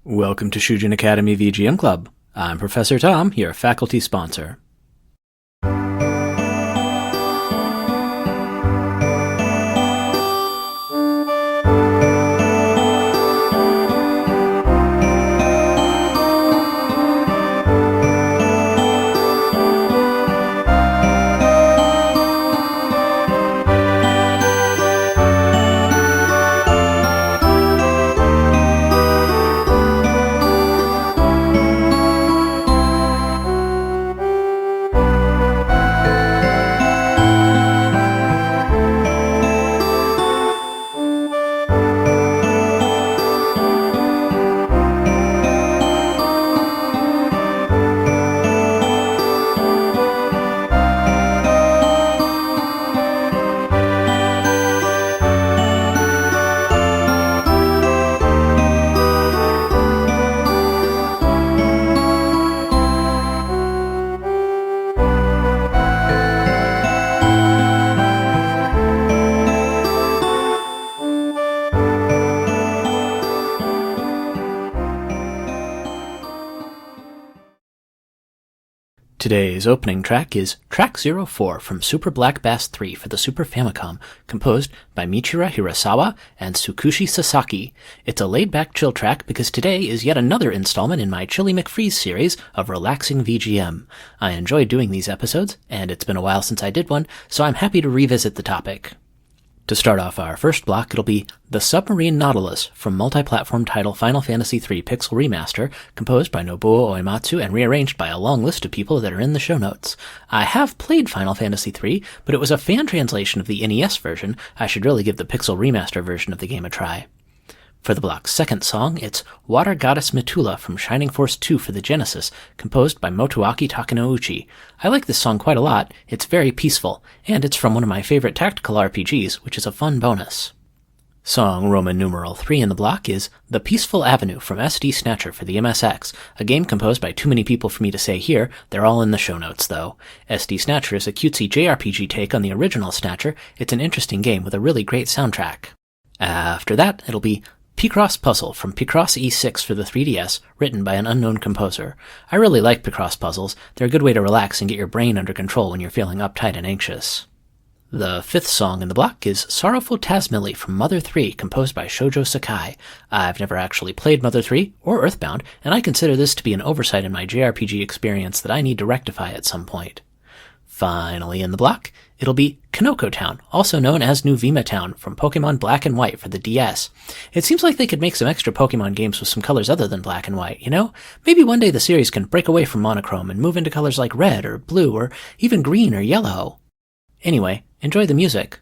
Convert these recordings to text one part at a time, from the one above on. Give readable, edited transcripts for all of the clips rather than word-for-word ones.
Welcome to Shujin Academy VGM Club. I'm Professor Tom, your faculty sponsor. Today's opening track is Track 04 from Super Black Bass 3 for the Super Famicom, composed by Michiya Hirasawa and Tsukushi Sasaki. It's a laid-back chill track because today is yet another installment in my Chilly McFreeze series of relaxing VGM. I enjoy doing these episodes, and it's been a while since I did one, so I'm happy to revisit the topic. To start off our first block, it'll be The Submarine Nautilus from multiplatform title Final Fantasy III Pixel Remaster, composed by Nobuo Uematsu and rearranged by a long list of people that are in the show notes. I have played Final Fantasy III, but it was a fan translation of the NES version. I should really give the Pixel Remaster version of the game a try. For the block's second song, it's Water Goddess Mitula from Shining Force 2 for the Genesis, composed by Motoaki Takenouchi. I like this song quite a lot, it's very peaceful, and it's from one of my favorite tactical RPGs, which is a fun bonus. Song Roman numeral 3 in the block is The Peaceful Avenue from SD Snatcher for the MSX, a game composed by too many people for me to say here, they're all in the show notes though. SD Snatcher is a cutesy JRPG take on the original Snatcher. It's an interesting game with a really great soundtrack. After that, it'll be Picross Puzzle from Picross E6 for the 3DS, written by an unknown composer. I really like Picross puzzles. They're a good way to relax and get your brain under control when you're feeling uptight and anxious. The fifth song in the block is Sorrowful Tazmily from Mother 3, composed by Shoujo Sakai. I've never actually played Mother 3 or Earthbound, and I consider this to be an oversight in my JRPG experience that I need to rectify at some point. Finally in the block, it'll be Kanoko Town, also known as New Vima Town, from Pokemon Black and White for the DS. It seems like they could make some extra Pokemon games with some colors other than black and white, you know? Maybe one day the series can break away from monochrome and move into colors like red or blue or even green or yellow. Anyway, enjoy the music.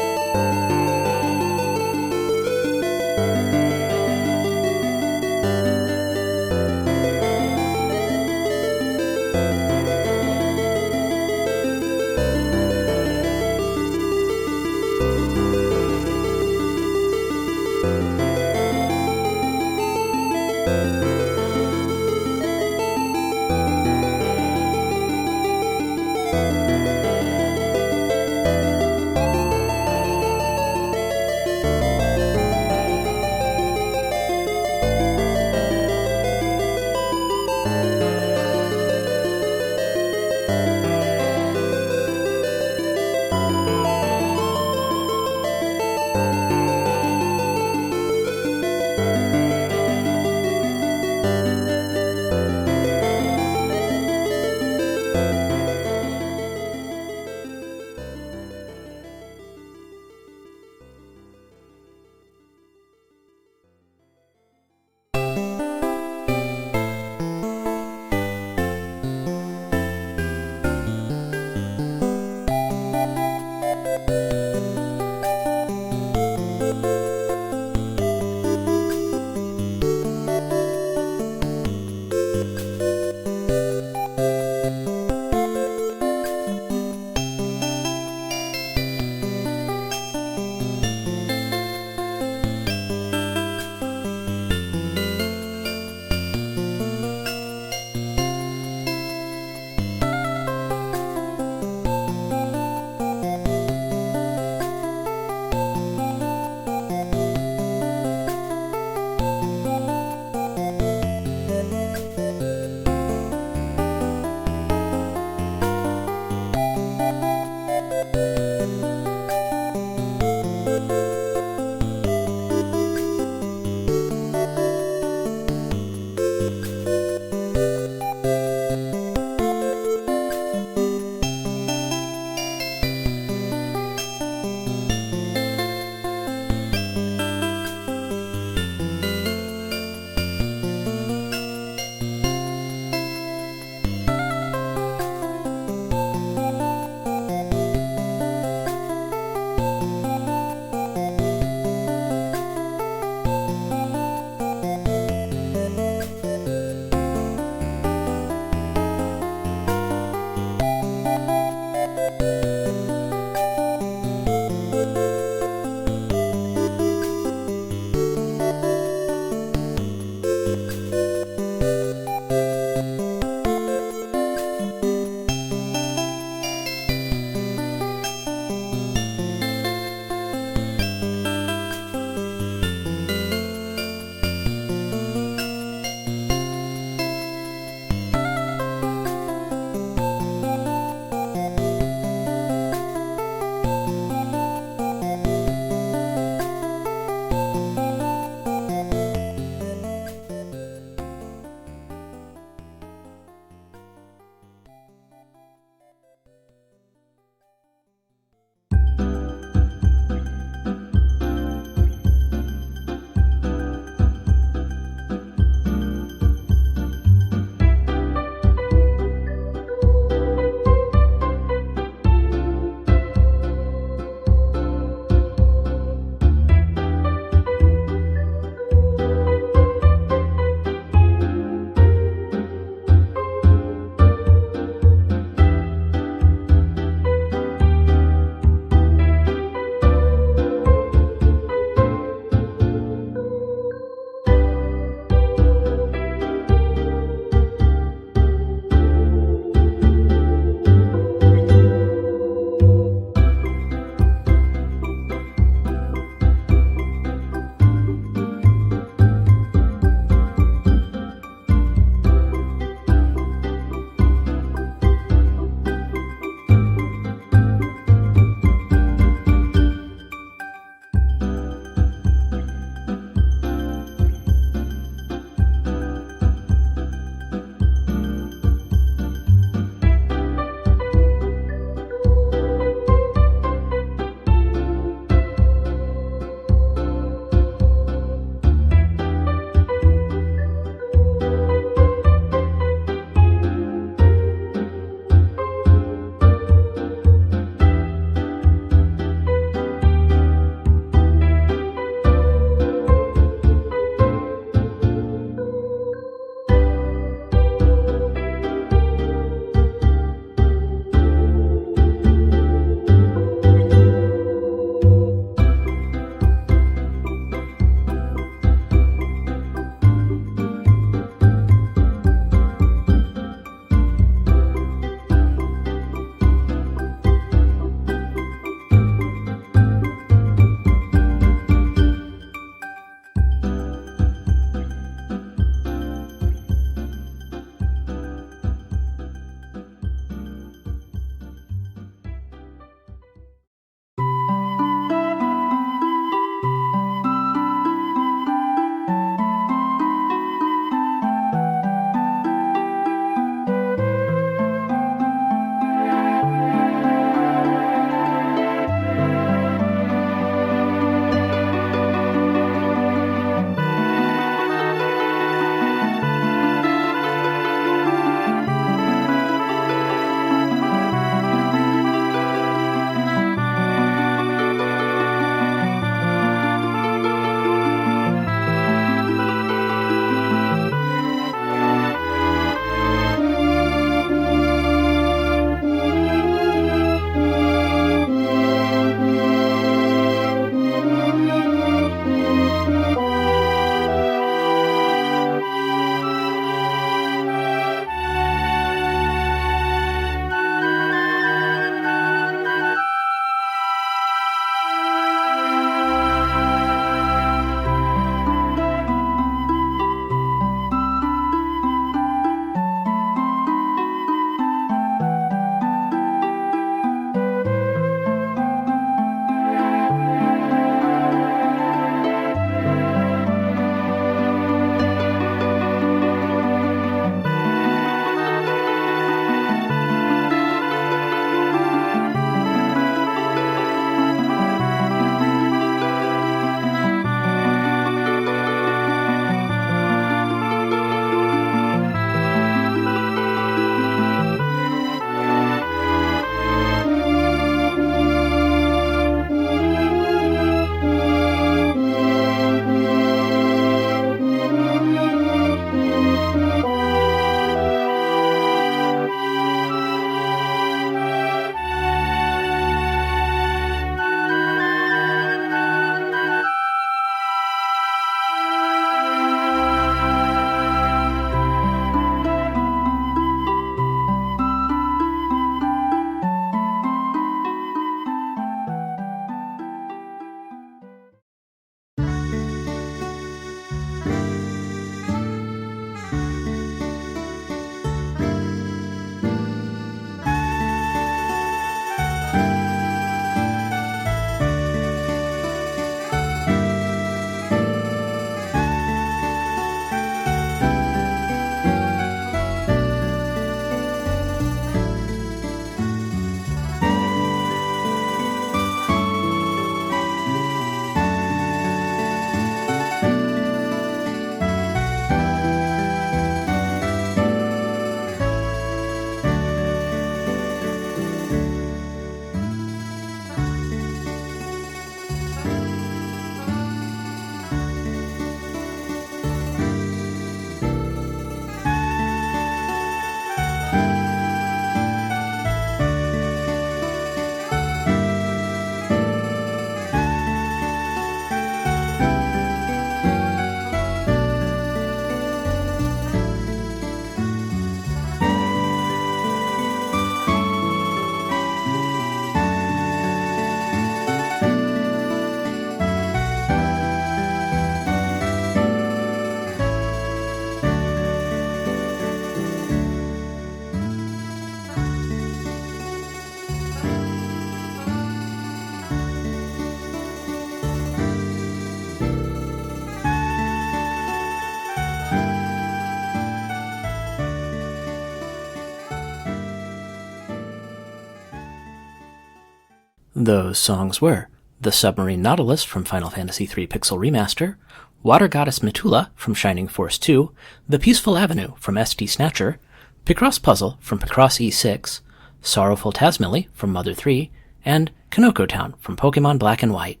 Those songs were the Submarine Nautilus from Final Fantasy III Pixel Remaster, Water Goddess Mitula from Shining Force 2, The Peaceful Avenue from SD Snatcher, Picross Puzzle from Picross E6, Sorrowful Tazmily from Mother 3, and Kanoko Town from Pokemon Black and White.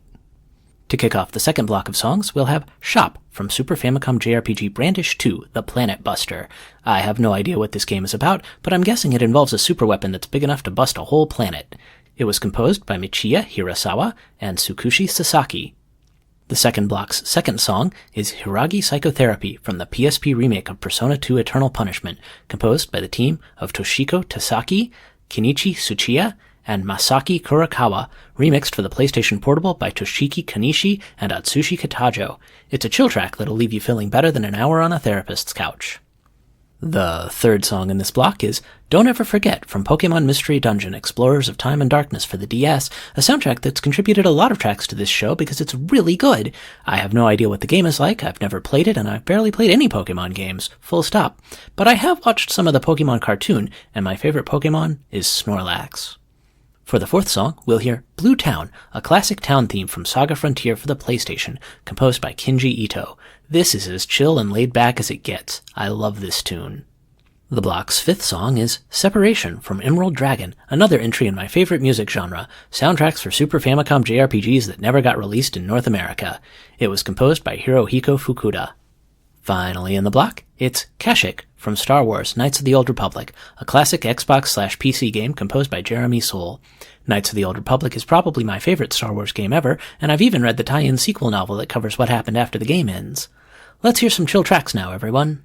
To kick off the second block of songs, we'll have Shop from Super Famicom JRPG Brandish 2, The Planet Buster. I have no idea what this game is about, but I'm guessing it involves a super weapon that's big enough to bust a whole planet. It was composed by Michiya Hirasawa and Tsukushi Sasaki. The second block's second song is Hiragi Psychotherapy from the PSP remake of Persona 2 Eternal Punishment, composed by the team of Toshiko Tasaki, Kenichi Tsuchiya, and Masaki Kurakawa, remixed for the PlayStation Portable by Toshiki Kanishi and Atsushi Kitajo. It's a chill track that'll leave you feeling better than an hour on a therapist's couch. The third song in this block is Don't Ever Forget from Pokemon Mystery Dungeon Explorers of Time and Darkness for the DS, a soundtrack that's contributed a lot of tracks to this show because it's really good. I have no idea what the game is like, I've never played it, and I've barely played any Pokemon games, full stop. But I have watched some of the Pokemon cartoon, and my favorite Pokemon is Snorlax. For the fourth song, we'll hear Blue Town, a classic town theme from Saga Frontier for the PlayStation, composed by Kinji Ito. This is as chill and laid back as it gets. I love this tune. The block's fifth song is Separation from Emerald Dragon, another entry in my favorite music genre, soundtracks for Super Famicom JRPGs that never got released in North America. It was composed by Hirohiko Fukuda. Finally in the block, it's Kashyyyk from Star Wars Knights of the Old Republic, a classic Xbox/PC game composed by Jeremy Soule. Knights of the Old Republic is probably my favorite Star Wars game ever, and I've even read the tie-in sequel novel that covers what happened after the game ends. Let's hear some chill tracks now, everyone.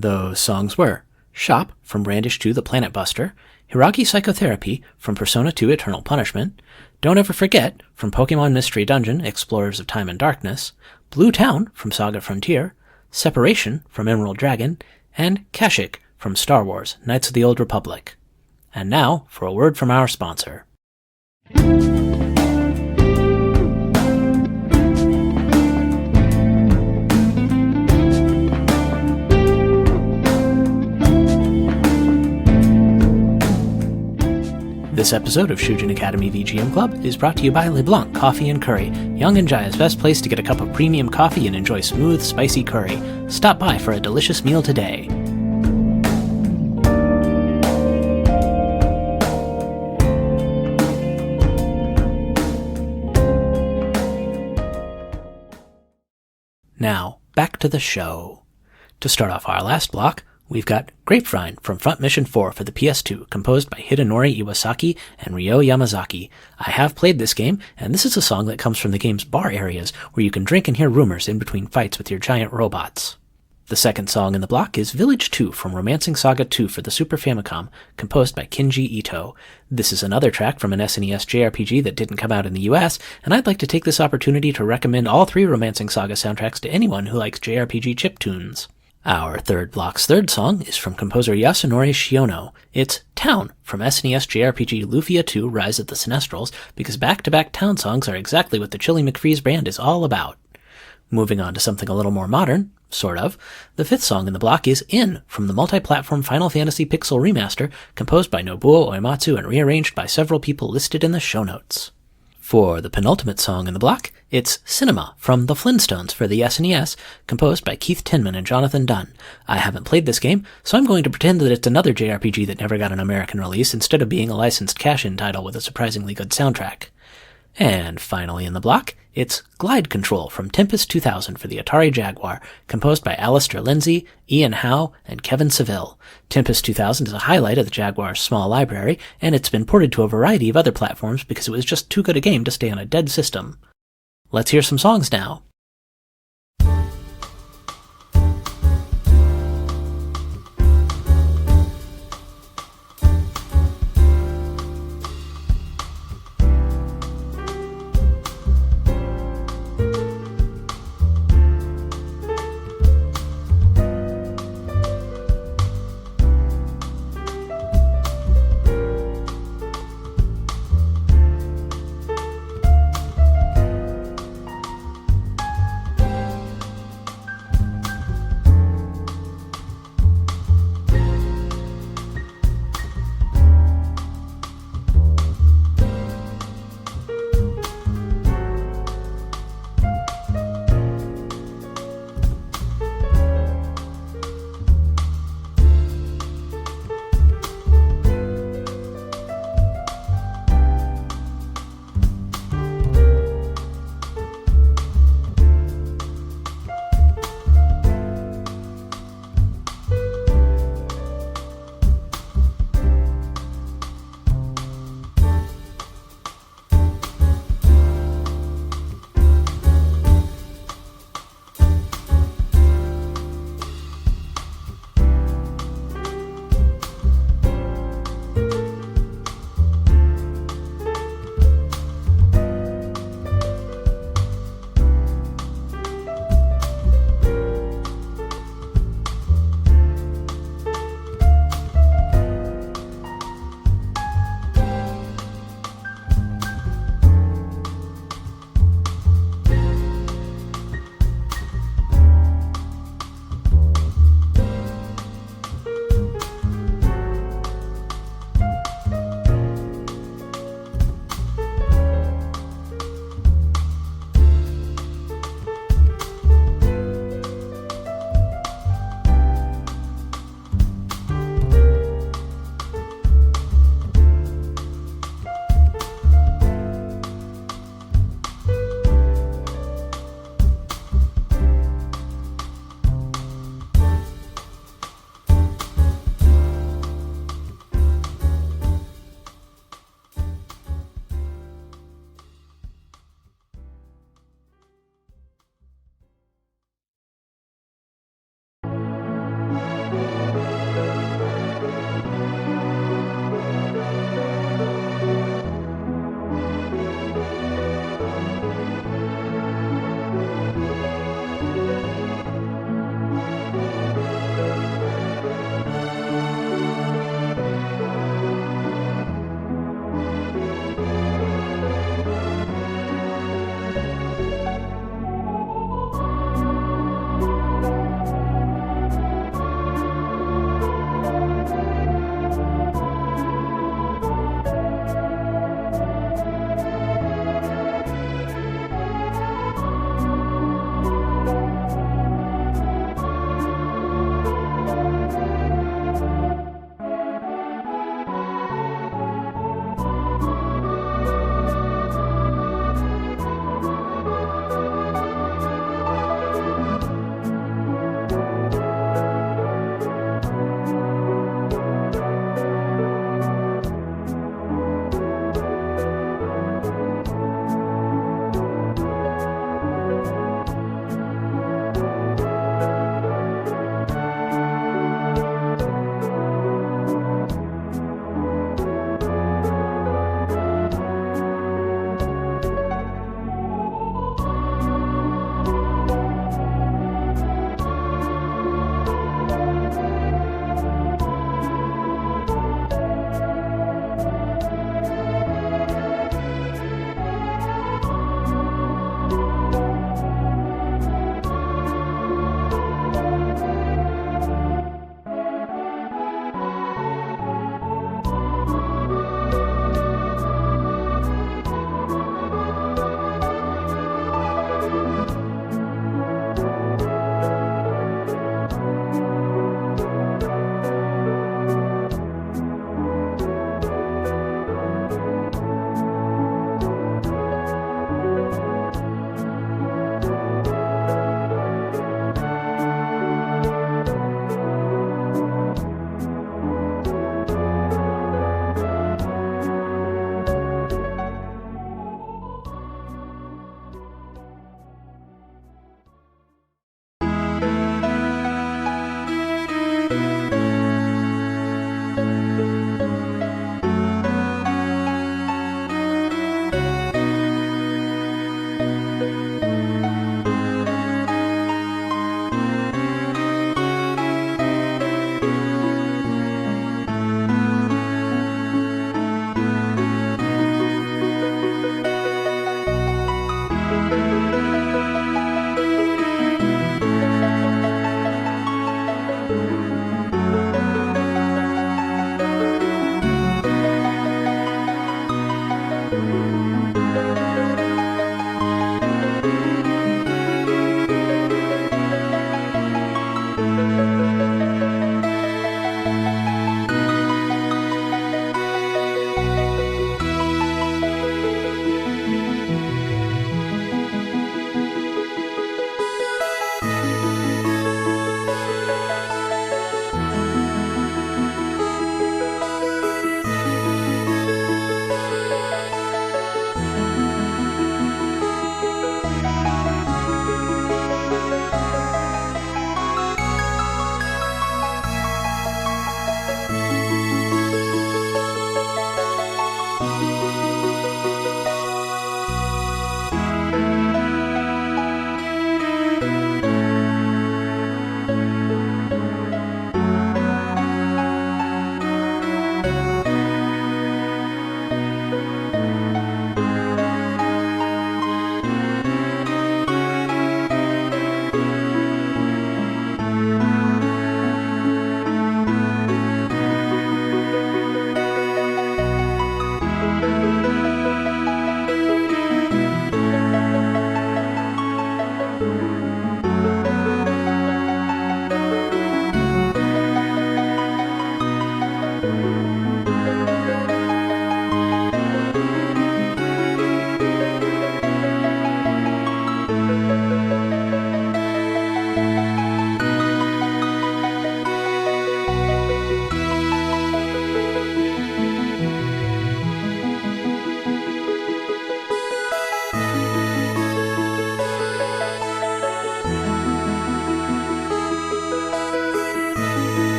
Those songs were Shop from Brandish 2 The Planet Buster, Hiragi Psychotherapy from Persona 2 Eternal Punishment, Don't Ever Forget from Pokemon Mystery Dungeon Explorers of Time and Darkness, Blue Town from Saga Frontier, Separation from Emerald Dragon, and Kashyyyk from Star Wars Knights of the Old Republic. And now for a word from our sponsor. This episode of Shujin Academy VGM Club is brought to you by LeBlanc Coffee and Curry, Young and Jaya's best place to get a cup of premium coffee and enjoy smooth, spicy curry. Stop by for a delicious meal today. Now, back to the show. To start off our last block, we've got Grapevine from Front Mission 4 for the PS2, composed by Hidenori Iwasaki and Ryo Yamazaki. I have played this game, and this is a song that comes from the game's bar areas, where you can drink and hear rumors in between fights with your giant robots. The second song in the block is Village 2 from Romancing Saga 2 for the Super Famicom, composed by Kinji Ito. This is another track from an SNES JRPG that didn't come out in the US, and I'd like to take this opportunity to recommend all three Romancing Saga soundtracks to anyone who likes JRPG chiptunes. Our third block's third song is from composer Yasunori Shiono. It's Town from SNES JRPG Lufia 2 Rise of the Sinestrals, because back-to-back Town songs are exactly what the Chilly McFreeze brand is all about. Moving on to something a little more modern, sort of, the fifth song in the block is In from the multiplatform Final Fantasy Pixel Remaster, composed by Nobuo Uematsu and rearranged by several people listed in the show notes. For the penultimate song in the block, it's Cinema from The Flintstones for the SNES, composed by Keith Tinman and Jonathan Dunn. I haven't played this game, so I'm going to pretend that it's another JRPG that never got an American release instead of being a licensed cash-in title with a surprisingly good soundtrack. And finally in the block, it's Glide Control from Tempest 2000 for the Atari Jaguar, composed by Alistair Lindsay, Ian Howe, and Kevin Seville. Tempest 2000 is a highlight of the Jaguar's small library, and it's been ported to a variety of other platforms because it was just too good a game to stay on a dead system. Let's hear some songs now.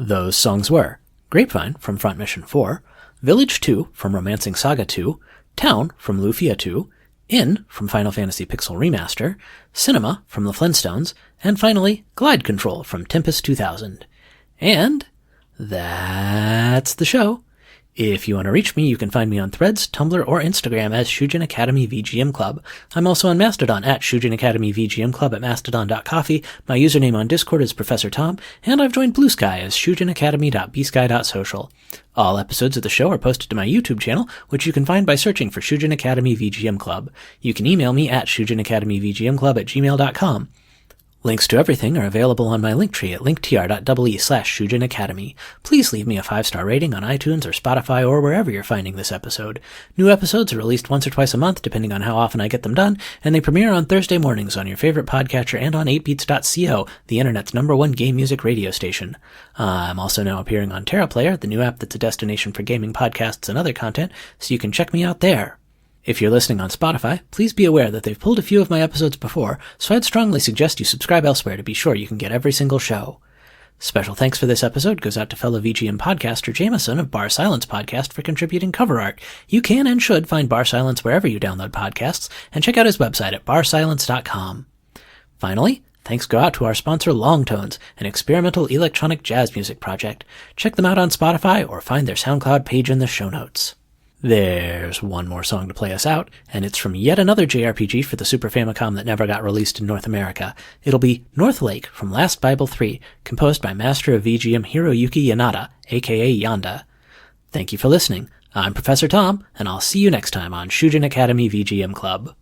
Those songs were Grapevine from Front Mission 4, Village 2 from Romancing Saga 2, Town from Lufia 2, Inn from Final Fantasy Pixel Remaster, Cinema from The Flintstones, and finally Glide Control from Tempest 2000. And that's the show. If you want to reach me, you can find me on Threads, Tumblr, or Instagram as Shujin Academy VGM Club. I'm also on Mastodon at Shujin Academy VGM Club at mastodon.coffee. My username on Discord is Professor Tom, and I've joined Blue Sky as shujinacademy.bsky.social. All episodes of the show are posted to my YouTube channel, which you can find by searching for Shujin Academy VGM Club. You can email me at shujinacademyvgmclub@gmail.com. Links to everything are available on my Linktree at linktr.ee/shujinacademy. Please leave me a 5-star rating on iTunes or Spotify or wherever you're finding this episode. New episodes are released once or twice a month, depending on how often I get them done, and they premiere on Thursday mornings on your favorite podcatcher and on 8beats.co, the internet's #1 game music radio station. I'm also now appearing on TerraPlayer, the new app that's a destination for gaming podcasts and other content, so you can check me out there. If you're listening on Spotify, please be aware that they've pulled a few of my episodes before, so I'd strongly suggest you subscribe elsewhere to be sure you can get every single show. Special thanks for this episode goes out to fellow VGM podcaster Jameson of Bar Silence Podcast for contributing cover art. You can and should find Bar Silence wherever you download podcasts, and check out his website at barsilence.com. Finally, thanks go out to our sponsor Longtones, an experimental electronic jazz music project. Check them out on Spotify or find their SoundCloud page in the show notes. There's one more song to play us out, and it's from yet another JRPG for the Super Famicom that never got released in North America. It'll be North Lake from Last Bible 3, composed by Master of VGM Hiroyuki Yanada, aka Yanda. Thank you for listening. I'm Professor Tom, and I'll see you next time on Shujin Academy VGM Club.